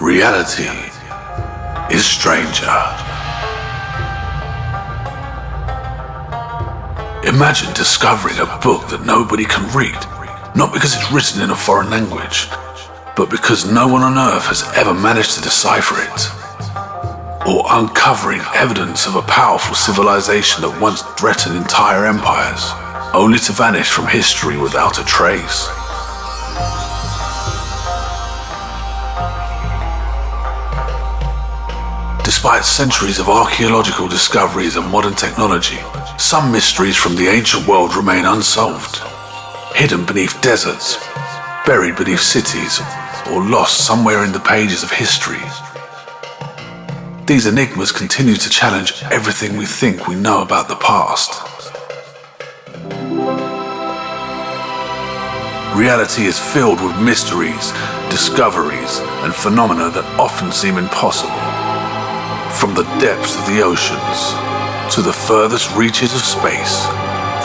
Reality is stranger. Imagine discovering a book that nobody can read, not because it's written in a foreign language, but because no one on earth has ever managed to decipher it. Or uncovering evidence of a powerful civilization that once threatened entire empires, only to vanish from history without a trace. Despite centuries of archaeological discoveries and modern technology, some mysteries from the ancient world remain unsolved, hidden beneath deserts, buried beneath cities, or lost somewhere in the pages of history. These enigmas continue to challenge everything we think we know about the past. Reality is filled with mysteries, discoveries, and phenomena that often seem impossible. From the depths of the oceans to the furthest reaches of space,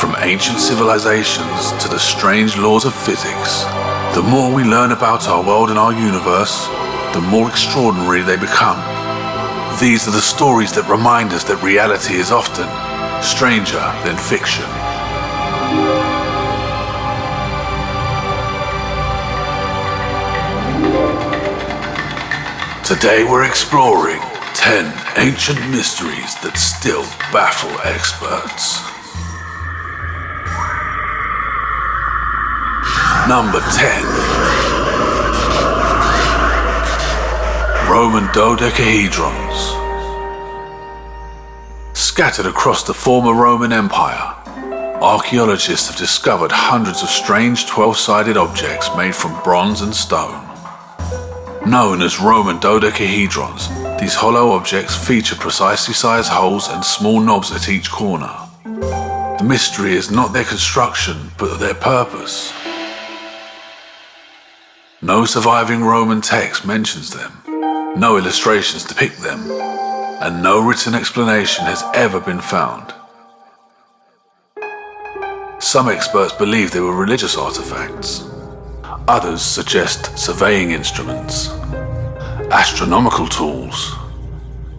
from ancient civilizations to the strange laws of physics, the more we learn about our world and our universe, the more extraordinary they become. These are the stories that remind us that reality is often stranger than fiction. Today we're exploring 10 ancient mysteries that still baffle experts. Number 10. Roman Dodecahedrons. Scattered across the former Roman Empire, archaeologists have discovered hundreds of strange 12-sided objects made from bronze and stone. Known as Roman dodecahedrons, these hollow objects feature precisely sized holes and small knobs at each corner. The mystery is not their construction, but their purpose. No surviving Roman text mentions them, no illustrations depict them, and no written explanation has ever been found. Some experts believe they were religious artifacts. Others suggest surveying instruments, astronomical tools,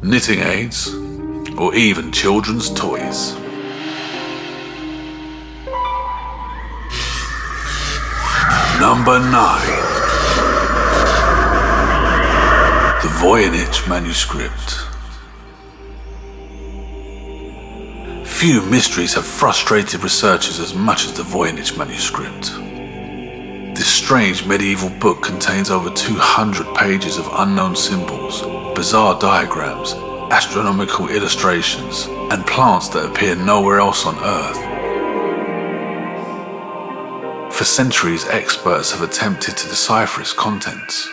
knitting aids, or even children's toys. Number 9. The Voynich Manuscript. Few mysteries have frustrated researchers as much as the Voynich Manuscript. This strange medieval book contains over 200 pages of unknown symbols, bizarre diagrams, astronomical illustrations, and plants that appear nowhere else on Earth. For centuries, experts have attempted to decipher its contents.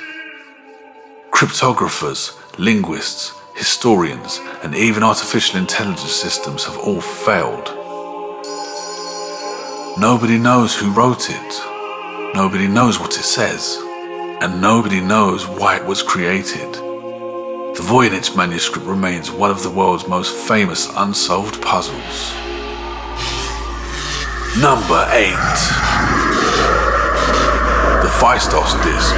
Cryptographers, linguists, historians, and even artificial intelligence systems have all failed. Nobody knows who wrote it. Nobody knows what it says, and nobody knows why it was created. The Voynich Manuscript remains one of the world's most famous unsolved puzzles. Number 8. The Phaistos Disc.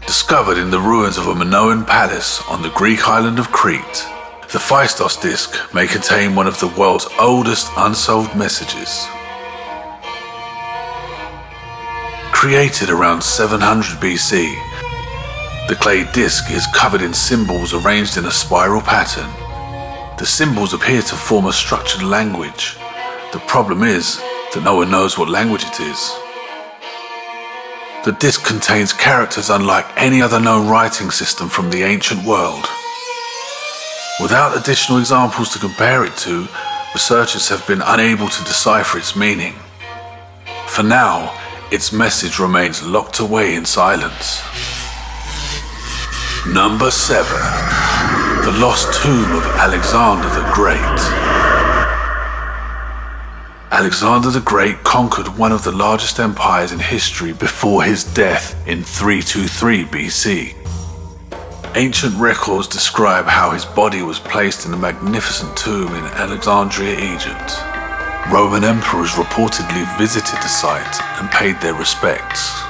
Discovered in the ruins of a Minoan palace on the Greek island of Crete, the Phaistos Disc may contain one of the world's oldest unsolved messages. Created around 700 BC, the clay disc is covered in symbols arranged in a spiral pattern. The symbols appear to form a structured language. The problem is that no one knows what language it is. The disc contains characters unlike any other known writing system from the ancient world. Without additional examples to compare it to, researchers have been unable to decipher its meaning. For now, its message remains locked away in silence. Number 7. The Lost Tomb of Alexander the Great. Alexander the Great conquered one of the largest empires in history before his death in 323 BC. Ancient records describe how his body was placed in a magnificent tomb in Alexandria, Egypt. Roman emperors reportedly visited the site and paid their respects.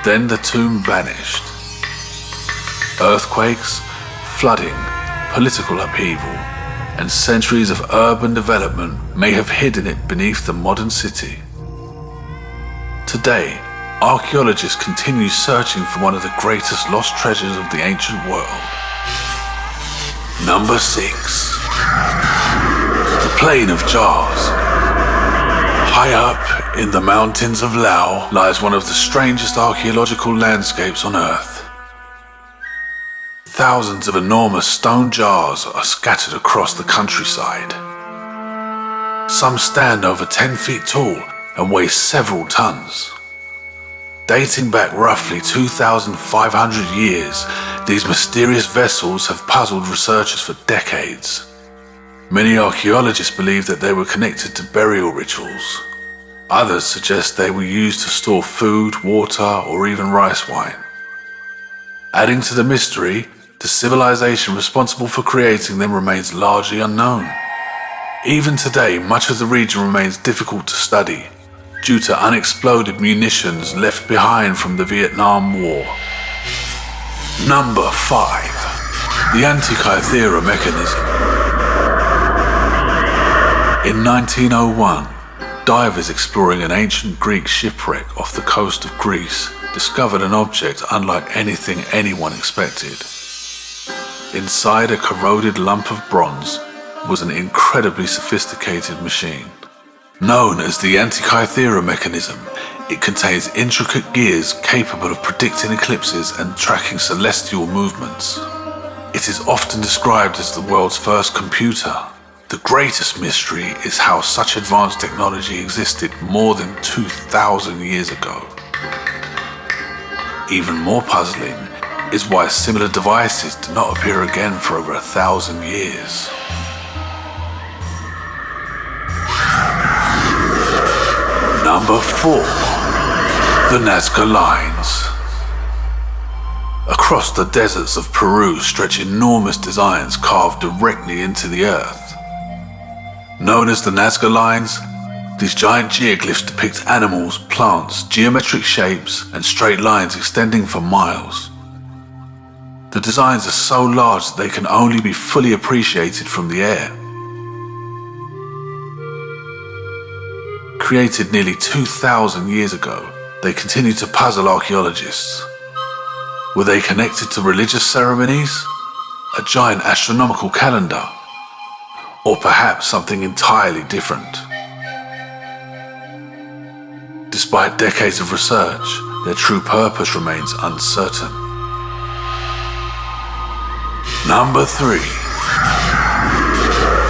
Then the tomb vanished. Earthquakes, flooding, political upheaval, and centuries of urban development may have hidden it beneath the modern city. Today, archaeologists continue searching for one of the greatest lost treasures of the ancient world. Number 6. The Plain of Jars. High up in the mountains of Laos lies one of the strangest archaeological landscapes on Earth. Thousands of enormous stone jars are scattered across the countryside. Some stand over 10 feet tall and weigh several tons. Dating back roughly 2,500 years, these mysterious vessels have puzzled researchers for decades. Many archaeologists believe that they were connected to burial rituals. Others suggest they were used to store food, water, or even rice wine. Adding to the mystery, the civilization responsible for creating them remains largely unknown. Even today, much of the region remains difficult to study due to unexploded munitions left behind from the Vietnam War. Number 5. The Antikythera Mechanism. In 1901, divers exploring an ancient Greek shipwreck off the coast of Greece discovered an object unlike anything anyone expected. Inside a corroded lump of bronze was an incredibly sophisticated machine. Known as the Antikythera Mechanism, it contains intricate gears capable of predicting eclipses and tracking celestial movements. It is often described as the world's first computer. The greatest mystery is how such advanced technology existed more than 2,000 years ago. Even more puzzling is why similar devices did not appear again for over 1,000 years. Number 4. The Nazca Lines. Across the deserts of Peru stretch enormous designs carved directly into the earth. Known as the Nazca Lines, these giant geoglyphs depict animals, plants, geometric shapes, and straight lines extending for miles. The designs are so large that they can only be fully appreciated from the air. Created nearly 2,000 years ago, they continue to puzzle archaeologists. Were they connected to religious ceremonies, a giant astronomical calendar, or perhaps something entirely different? Despite decades of research, their true purpose remains uncertain. Number 3.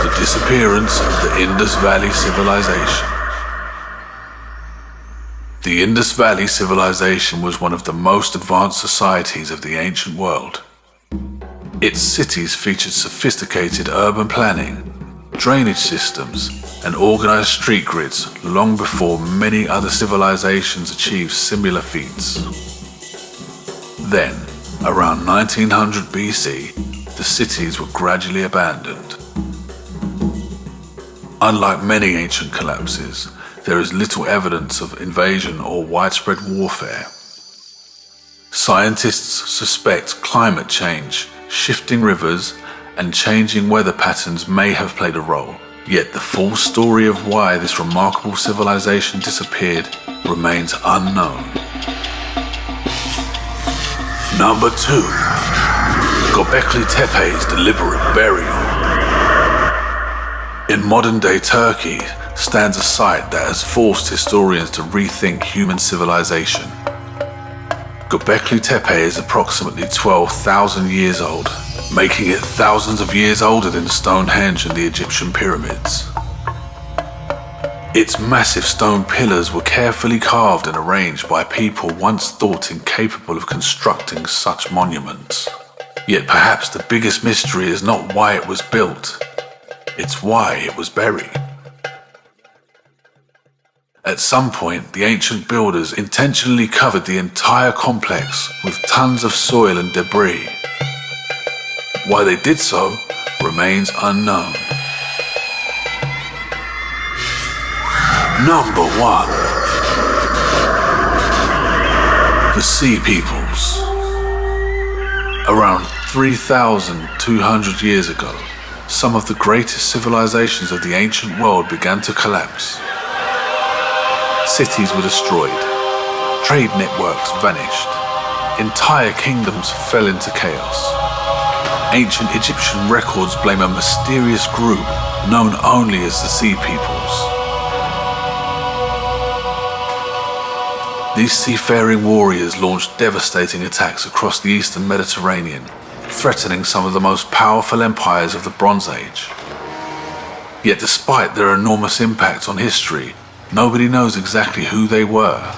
The disappearance of the Indus Valley Civilization. The Indus Valley Civilization was one of the most advanced societies of the ancient world. Its cities featured sophisticated urban planning, drainage systems, and organized street grids long before many other civilizations achieved similar feats. Then, around 1900 BC, the cities were gradually abandoned. Unlike many ancient collapses, there is little evidence of invasion or widespread warfare. Scientists suspect climate change, shifting rivers, and changing weather patterns may have played a role. Yet the full story of why this remarkable civilization disappeared remains unknown. Number 2. Göbekli Tepe's deliberate burial. In modern-day Turkey stands a site that has forced historians to rethink human civilization. Göbekli Tepe is approximately 12,000 years old, making it thousands of years older than Stonehenge and the Egyptian pyramids. Its massive stone pillars were carefully carved and arranged by people once thought incapable of constructing such monuments. Yet perhaps the biggest mystery is not why it was built, it's why it was buried. At some point, the ancient builders intentionally covered the entire complex with tons of soil and debris. Why they did so remains unknown. Number 1. The Sea Peoples. Around 3,200 years ago, some of the greatest civilizations of the ancient world began to collapse. Cities were destroyed, trade networks vanished, entire kingdoms fell into chaos. Ancient Egyptian records blame a mysterious group known only as the Sea Peoples. These seafaring warriors launched devastating attacks across the eastern Mediterranean, threatening some of the most powerful empires of the Bronze Age. Yet despite their enormous impact on history, nobody knows exactly who they were.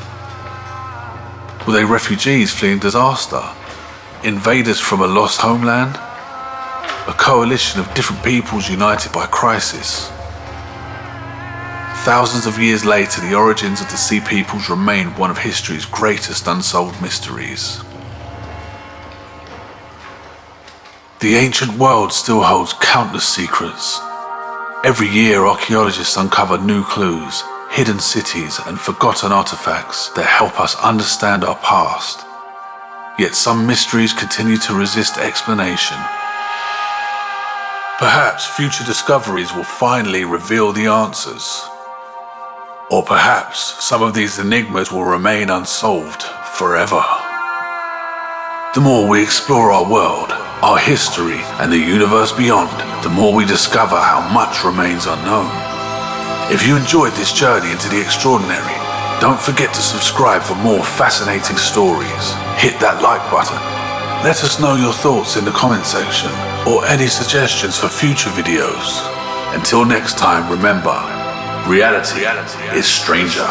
Were they refugees fleeing disaster? Invaders from a lost homeland? A coalition of different peoples united by crisis? Thousands of years later, the origins of the Sea Peoples remain one of history's greatest unsolved mysteries. The ancient world still holds countless secrets. Every year, archaeologists uncover new clues, hidden cities, and forgotten artifacts that help us understand our past. Yet some mysteries continue to resist explanation. Perhaps future discoveries will finally reveal the answers. Or perhaps some of these enigmas will remain unsolved forever. The more we explore our world, our history, and the universe beyond, the more we discover how much remains unknown. If you enjoyed this journey into the extraordinary, don't forget to subscribe for more fascinating stories. Hit that like button. Let us know your thoughts in the comment section, or any suggestions for future videos. Until next time, remember, reality is stranger.